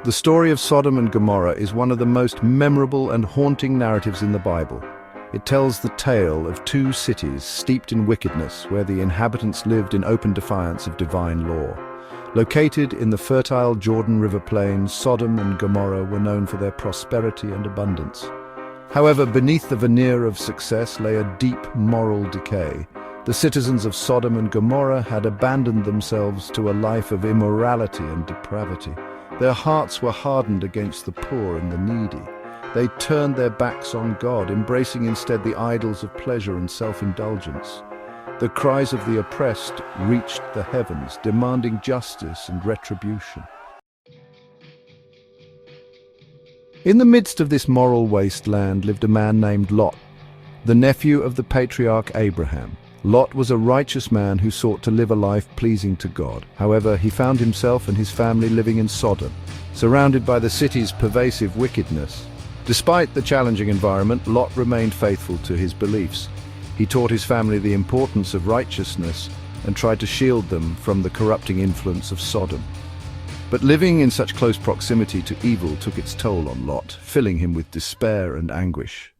The story of Sodom and Gomorrah is one of the most memorable and haunting narratives in the Bible. It tells the tale of two cities steeped in wickedness, where the inhabitants lived in open defiance of divine law. Located in the fertile Jordan River plain, Sodom and Gomorrah were known for their prosperity and abundance. However, beneath the veneer of success lay a deep moral decay. The citizens of Sodom and Gomorrah had abandoned themselves to a life of immorality and depravity. Their hearts were hardened against the poor and the needy. They turned their backs on God, embracing instead the idols of pleasure and self-indulgence. The cries of the oppressed reached the heavens, demanding justice and retribution. In the midst of this moral wasteland lived a man named Lot, the nephew of the patriarch Abraham. Lot was a righteous man who sought to live a life pleasing to God. However, he found himself and his family living in Sodom, surrounded by the city's pervasive wickedness. Despite the challenging environment, Lot remained faithful to his beliefs. He taught his family the importance of righteousness and tried to shield them from the corrupting influence of Sodom. But living in such close proximity to evil took its toll on Lot, filling him with despair and anguish.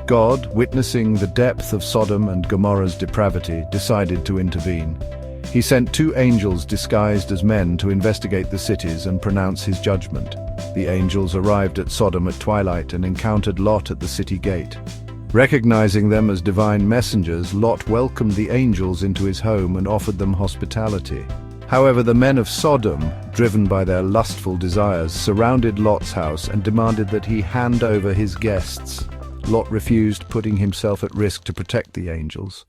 God, witnessing the depth of Sodom and Gomorrah's depravity, decided to intervene. He sent two angels disguised as men to investigate the cities and pronounce his judgment. The angels arrived at Sodom at twilight and encountered Lot at the city gate. Recognizing them as divine messengers, Lot welcomed the angels into his home and offered them hospitality. However, the men of Sodom, driven by their lustful desires, surrounded Lot's house and demanded that he hand over his guests. Lot refused, putting himself at risk to protect the angels.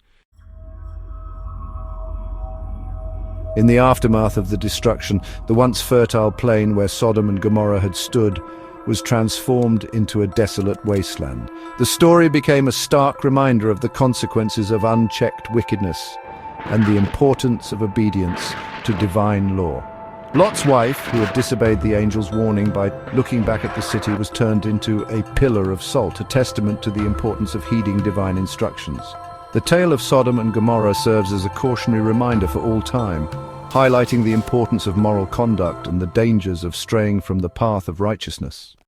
In the aftermath of the destruction, the once fertile plain where Sodom and Gomorrah had stood was transformed into a desolate wasteland. The story became a stark reminder of the consequences of unchecked wickedness and the importance of obedience to divine law. Lot's wife, who had disobeyed the angel's warning by looking back at the city, was turned into a pillar of salt, a testament to the importance of heeding divine instructions. The tale of Sodom and Gomorrah serves as a cautionary reminder for all time, highlighting the importance of moral conduct and the dangers of straying from the path of righteousness.